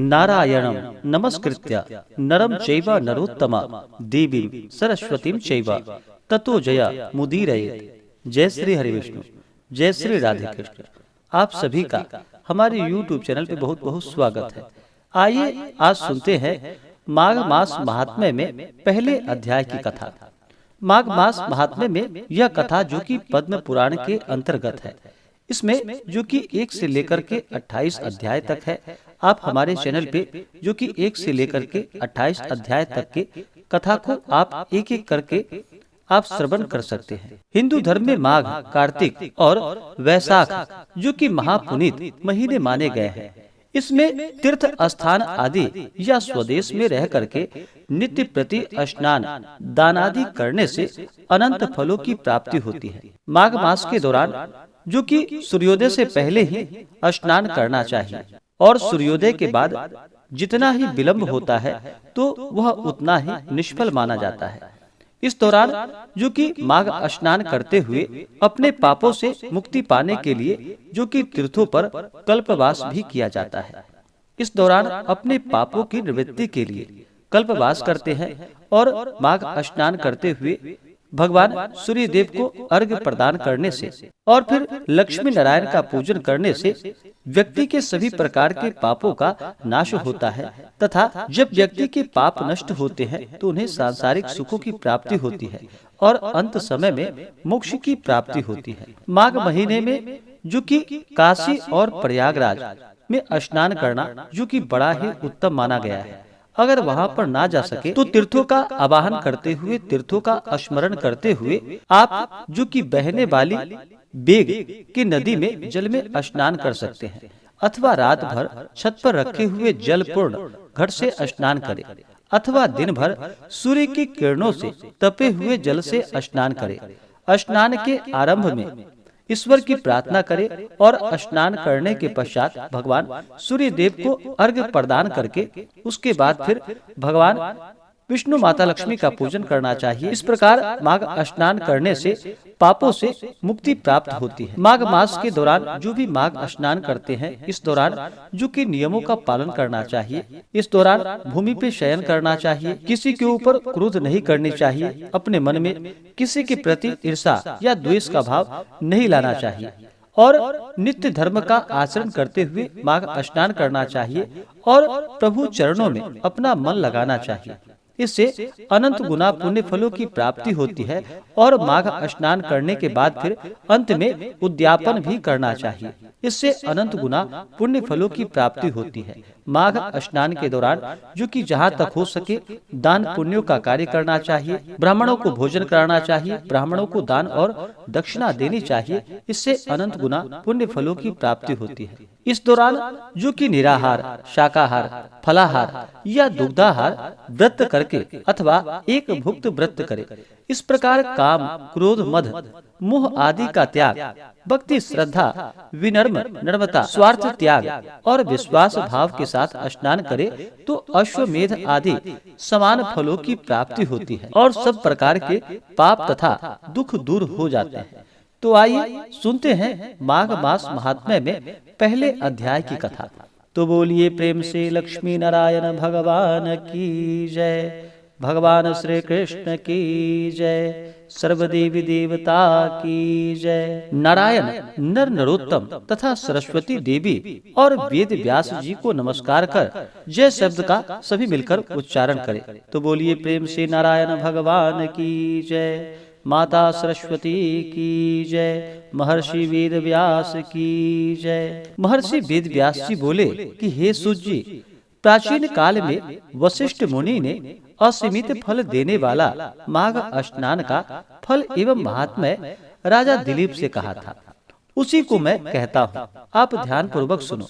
नारायणं नमस्कृत्य नरं चैव नरोत्तमा देवीं सरस्वतीं चैव ततो जय मुदीरयेत्। जय श्री हरि विष्णु, जय श्री राधे कृष्ण। आप सभी का हमारे YouTube चैनल पे बहुत बहुत स्वागत है। आइए आज सुनते हैं माघ मास महात्म्य में पहले अध्याय की कथा। माघ मास महात्म्य में यह कथा जो कि पद्म पुराण के अंतर्गत है, इसमें जो कि 1 से लेकर के 28 अध्याय तक है। आप हमारे चैनल पे जो कि 1 से लेकर के 28 अध्याय तक के कथा को आप एक एक करके आप श्रवण कर सकते हैं। हिंदू धर्म में माघ, कार्तिक और वैशाख जो कि महापुनीत महीने माने गए हैं। इसमें तीर्थ स्थान आदि या स्वदेश में रह करके नित्य प्रति स्नान दान आदि करने से अनंत फलों की प्राप्ति होती है। माघ मास के दौरान जो कि सूर्योदय से पहले ही स्नान करना चाहिए और सूर्योदय के बाद जितना ही विलंब होता है तो वह उतना ही निष्फल माना जाता है। इस दौरान जो कि माघ स्नान करते हुए अपने पापों से मुक्ति पाने के लिए जो कि तीर्थों पर कल्पवास भी किया जाता है। इस दौरान अपने पापों की निवृत्ति के लिए कल्पवास करते हैं और माघ स्नान करते हुए भगवान सूर्य देव को अर्घ्य प्रदान करने से और फिर लक्ष्मी नारायण का पूजन करने से व्यक्ति के सभी प्रकार के पापों का नाश होता है तथा जब व्यक्ति के पाप नष्ट होते हैं तो उन्हें सांसारिक सुखों की प्राप्ति होती है और अंत समय में मोक्ष की प्राप्ति होती है। माघ महीने में जो कि काशी और प्रयागराज में स्नान करना जो कि बड़ा ही उत्तम माना गया है। अगर वहां पर ना जा सके तो तीर्थों का आवाहन करते हुए, तीर्थों का स्मरण करते हुए आप जो कि बहने वाली बेग की नदी में जल में स्नान कर सकते हैं अथवा रात भर छत पर रखे हुए जल पूर्ण घट से स्नान करें अथवा दिन भर सूर्य की किरणों से तपे हुए जल से स्नान करें। स्नान के आरंभ में ईश्वर की प्रार्थना करें और स्नान करने के पश्चात भगवान सूर्य देव को अर्घ्य प्रदान करके उसके बाद फिर भगवान विष्णु माता लक्ष्मी का पूजन करना चाहिए। इस प्रकार माघ स्नान करने से पापों से मुक्ति प्राप्त होती है। माघ मास के दौरान जो भी माघ स्नान करते हैं इस दौरान जो कि नियमों का पालन करना चाहिए। इस दौरान भूमि पे शयन करना चाहिए, किसी के ऊपर क्रोध नहीं करनी चाहिए, अपने मन में किसी के प्रति ईर्ष्या या द्वेष का भाव नहीं लाना चाहिए और नित्य धर्म का आचरण करते हुए माघ स्नान करना चाहिए और प्रभु चरणों में अपना मन लगाना चाहिए। इससे अनंत गुना पुण्य फलों की प्राप्ति होती है और माघ स्नान करने के बाद फिर अंत में उद्यापन भी करना चाहिए। इससे अनंत गुना पुण्य फलों की प्राप्ति होती है। माघ स्नान के दौरान जो कि जहाँ तक हो सके दान पुण्यों का कार्य करना चाहिए, ब्राह्मणों को भोजन कराना चाहिए, ब्राह्मणों को दान और दक्षिणा देनी चाहिए। इससे अनंत गुना पुण्य फलों की प्राप्ति होती है। इस दौरान जो कि निराहार, शाकाहार, फलाहार या दुग्धाहार व्रत करके अथवा एक भुक्त व्रत करे। इस प्रकार काम, क्रोध, मद, मोह आदि का त्याग, भक्ति, श्रद्धा, विनम्र, नम्रता, स्वार्थ त्याग और विश्वास भाव के साथ स्नान करे तो अश्वमेध आदि समान फलों की प्राप्ति होती है और सब प्रकार के पाप तथा दुख दूर हो जाते हैं। तो आइए सुनते हैं माघ मास महात्म्य में पहले अध्याय की कथा। तो बोलिए प्रेम से लक्ष्मी नारायण भगवान की जय, भगवान श्री कृष्ण की जय, सर्वदेवी देवता की जय। नारायण नर नरोत्तम तथा सरस्वती देवी और वेद व्यास जी को नमस्कार कर जय शब्द का सभी मिलकर उच्चारण करें। तो बोलिए प्रेम से नारायण भगवान की जय, माता सरस्वती की जय, महर्षि वेद व्यास की जय। महर्षि वेद व्यास जी बोले कि हे सूत जी, प्राचीन काल में वशिष्ठ मुनि ने असीमित फल देने वाला माघ स्नान का फल एवं महात्म्य राजा दिलीप से कहा था। उसी को मैं कहता हूँ, आप ध्यान पूर्वक सुनो।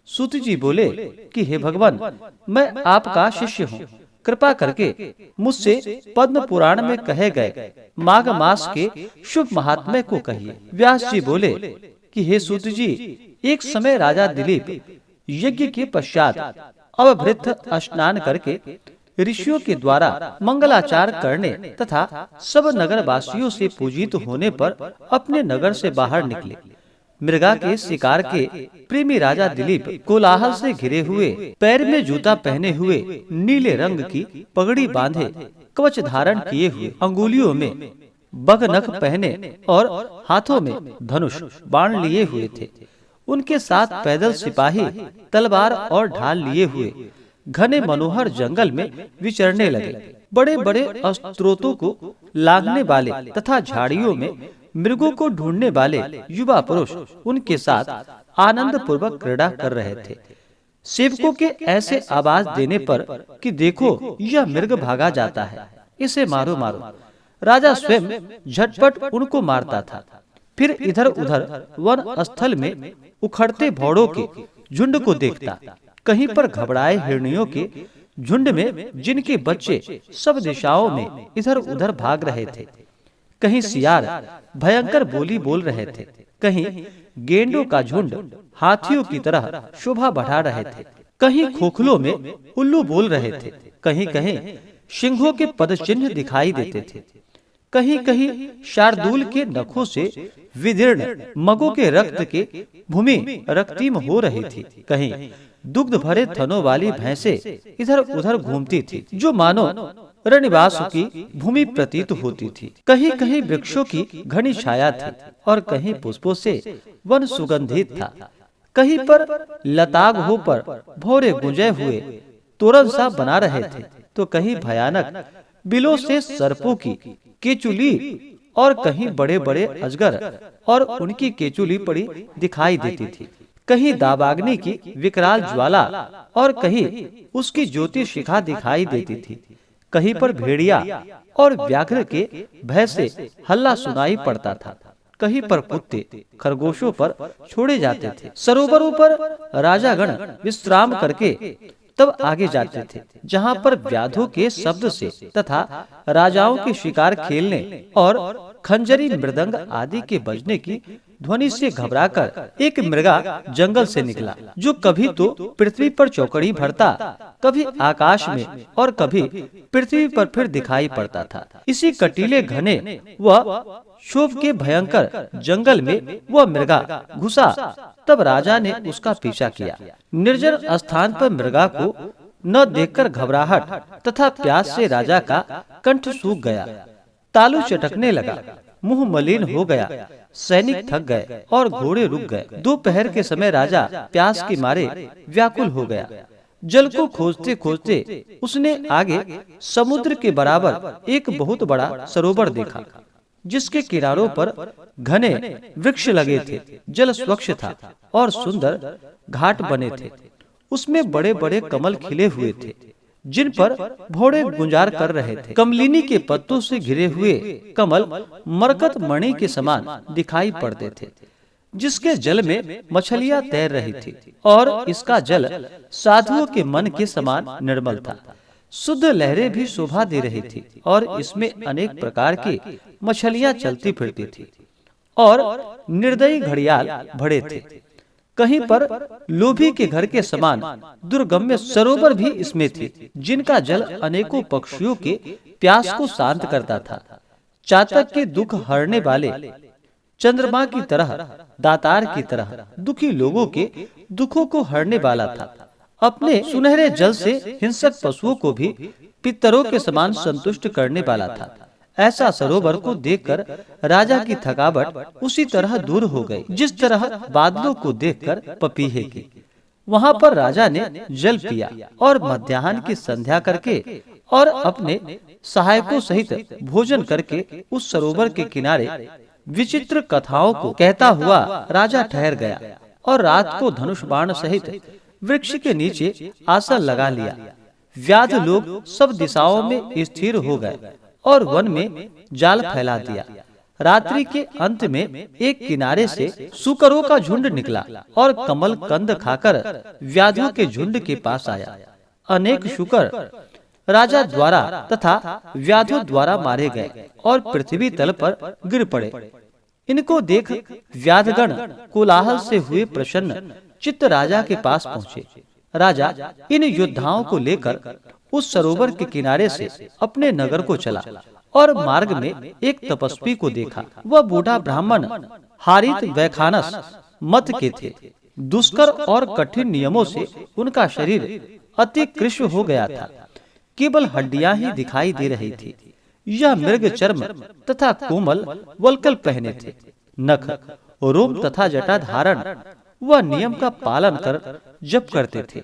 सूत जी बोले कि हे भगवान, मैं आपका शिष्य हूँ, कृपा करके मुझसे पद्म पुराण में कहे गए माघ मास के शुभ महात्म्य को कहिए। व्यास जी बोले कि हे सूत जी, एक समय राजा दिलीप यज्ञ के पश्चात अवभृत स्नान करके ऋषियों के द्वारा मंगलाचार करने तथा सब नगर वासियों से पूजित होने पर अपने नगर से बाहर निकले। मृगा के शिकार के प्रेमी राजा दिलीप कोलाहल से घिरे हुए, पैर में जूता पहने हुए, नीले रंग की पगड़ी बांधे, कवच धारण किए हुए, अंगुलियों में बगनख पहने और हाथों में धनुष बाण लिए हुए थे। उनके साथ पैदल सिपाही तलवार और ढाल लिए हुए घने मनोहर जंगल में विचरने लगे। बड़े बड़े स्त्रोतों को लांघने वाले तथा झाड़ियों में मृगों को ढूंढने वाले युवा पुरुष उनके साथ आनंद पूर्वक क्रीड़ा कर रहे थे। सेवकों के ऐसे आवाज देने पर कि देखो यह मृग भागा जाता है, इसे मारो मारो, राजा स्वयं झटपट उनको मारता था। फिर इधर उधर वन स्थल में उखड़ते भौड़ों के झुंड को देखता, कहीं पर घबराए हिरनियों के झुंड में जिनके बच्चे सब दिशाओं में इधर उधर भाग रहे थे, कहीं सियार भयंकर बोली बोल रहे थे, कहीं गेंडों का झुंड हाथियों की तरह शोभा बढ़ा रहे थे, कहीं खोखलों में उल्लू बोल रहे थे, कहीं कहीं सिंहों के पदचिन्ह दिखाई देते थे, कहीं कहीं शार्दूल के नखों से विदीर्ण मगों के रक्त के भूमि रक्तिम हो रही थी, कहीं दुग्ध भरे थनों वाली भैंसें इधर उधर घूमती थी, जो मानो रनिवास की भूमि प्रतीत होती थी। कहीं कहीं वृक्षों की घनी छाया थी और कहीं पुष्पों से वन सुगंधित था, कहीं पर लतागहों पर भौरे गुंजे हुए तोरण सा बना रहे थे, तो कहीं भयानक बिलों से सर्पों की केचुली और कहीं बड़े बड़े अजगर और उनकी केचुली पड़ी दिखाई देती थी, कहीं दावाग्नि की विकराल ज्वाला और कहीं उसकी ज्योति शिखा दिखाई देती थी, कहीं पर भेड़िया और व्याघ्र के भय से हल्ला सुनाई पड़ता था, कहीं पर कुत्ते खरगोशों पर छोड़े जाते थे। सरोवरों पर राजागण विश्राम करके तब आगे जाते थे, जहाँ पर व्याधों के शब्द से तथा राजाओं के शिकार खेलने और खंजरी मृदंग आदि के बजने की ध्वनि से घबराकर एक मृगा जंगल से निकला, जो कभी तो पृथ्वी पर चौकड़ी भरता, कभी आकाश में और कभी पृथ्वी पर फिर दिखाई पड़ता था। इसी कटीले घने व शोभ के भयंकर जंगल में वह मृगा घुसा। तब राजा ने उसका पीछा किया। निर्जन स्थान पर मृगा को न देखकर घबराहट तथा प्यास से राजा का कंठ सूख गया, तालू चटकने लगा, मुंह मलिन हो गया, सैनिक थक गए और घोड़े रुक गए। दोपहर के समय राजा प्यास के मारे व्याकुल हो गया। जल को खोजते खोजते उसने आगे समुद्र के बराबर एक बहुत बड़ा सरोवर देखा, जिसके किनारों पर घने वृक्ष लगे थे। जल स्वच्छ था और सुंदर घाट बने थे। उसमें बड़े बड़े कमल खिले हुए थे, जिन पर भौड़े गुंजार कर रहे थे। कमलिनी के पत्तों से घिरे हुए कमल मरकत मणि के समान दिखाई पड़ते थे, जिसके जल में मछलियां तैर रही थी और इसका जल साधुओं के मन के समान निर्मल था। शुद्ध लहरें भी शोभा दे रही थी और इसमें अनेक प्रकार की मछलियां चलती फिरती थी और निर्दयी घड़ियाल भरे थे। कहीं पर लोभी के घर के समान दुर्गम्य सरोवर भी इसमें थे, जिनका जल अनेकों पक्षियों के प्यास को शांत करता था। चातक के दुख हरने वाले चंद्रमा की तरह, दातार की तरह दुखी लोगों के दुखों को हरने वाला था। अपने सुनहरे जल से हिंसक पशुओं को भी पितरों के समान संतुष्ट करने वाला था। ऐसा सरोवर को देखकर राजा की थकावट उसी तरह दूर हो गई, जिस तरह बादलों को देखकर पपीहे की। वहाँ पर राजा ने जल पिया और मध्याह्न की संध्या करके और अपने सहायकों सहित भोजन करके उस सरोवर के किनारे विचित्र कथाओं को कहता हुआ राजा ठहर गया और रात को धनुष बाण सहित वृक्ष के नीचे आसन लगा लिया। व्याध लोग सब दिशाओं में स्थिर हो गए और वन में जाल फैला दिया। रात्रि के अंत में एक किनारे से सुकरों का झुंड निकला और कमल कंद खाकर व्याधियों के झुंड के पास आया। अनेक शुकर राजा द्वारा तथा व्याधियों द्वारा मारे गए और पृथ्वी तल पर गिर पड़े। इनको देख व्याधगण कोलाहल से हुए प्रसन्न चित्त राजा के पास पहुँचे। राजा इन योद्धाओं को लेकर उस सरोवर के किनारे से अपने नगर को चला और मार्ग में एक तपस्वी को देखा। वह बूढ़ा ब्राह्मण हारित वैखानस मत के थे। दुष्कर और कठिन नियमों से उनका शरीर अति कृष्ण हो गया था। केवल हड्डियां ही दिखाई दे रही थी। यह मृग चर्म तथा कोमल वल्कल पहने थे। नख, रोम तथा जटा धारण वह नियम का पालन कर जप करते थे।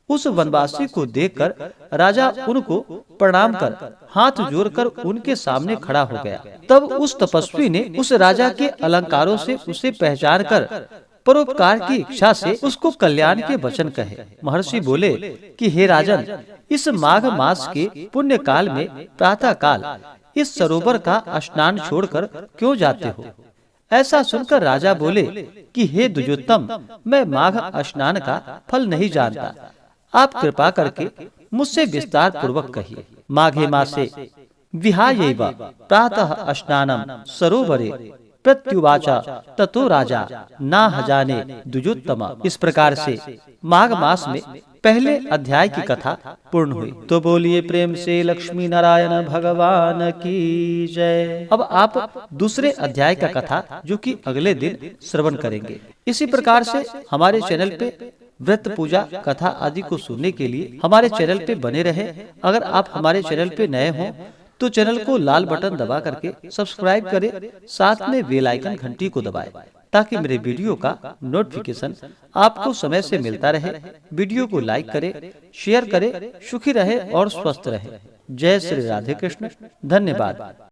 उस वनवासी को देखकर राजा उनको प्रणाम कर हाथ जोड़कर उनके सामने खड़ा हो गया। तब उस तपस्वी ने उस राजा के अलंकारों से उसे पहचान कर परोपकार की इच्छा से उसको कल्याण के वचन कहे। महर्षि बोले कि हे राजन, इस माघ मास के पुण्य काल में प्रातः काल इस सरोवर का स्नान छोड़कर क्यों जाते हो? ऐसा सुनकर राजा बोले कि हे द्विजोत्तम, मैं माघ स्नान का फल नहीं जानता। आप कृपा करके मुझसे विस्तार पूर्वक कहिए। माघे मासे विहायैव प्रातः स्नानम सरोवरे प्रत्युवाचा ततो राजा ना हजाने द्विजोत्तम। इस प्रकार से माघ मास में पहले अध्याय की कथा पूर्ण हुई। तो बोलिए प्रेम से लक्ष्मी नारायण भगवान की जय। अब आप दूसरे अध्याय का कथा जो कि अगले दिन श्रवण करेंगे। इसी प्रकार से हमारे चैनल पे व्रत पूजा कथा आदि को सुनने के लिए हमारे चैनल पे बने रहे। अगर आप हमारे चैनल पे नए हो तो चैनल को लाल बटन दबा करके सब्सक्राइब करें, साथ में बेल आइकन घंटी को दबाएं ताकि मेरे वीडियो का नोटिफिकेशन आपको समय से मिलता रहे। वीडियो को लाइक करें, शेयर करें। सुखी रहे और स्वस्थ रहे। जय श्री राधे कृष्ण। धन्यवाद।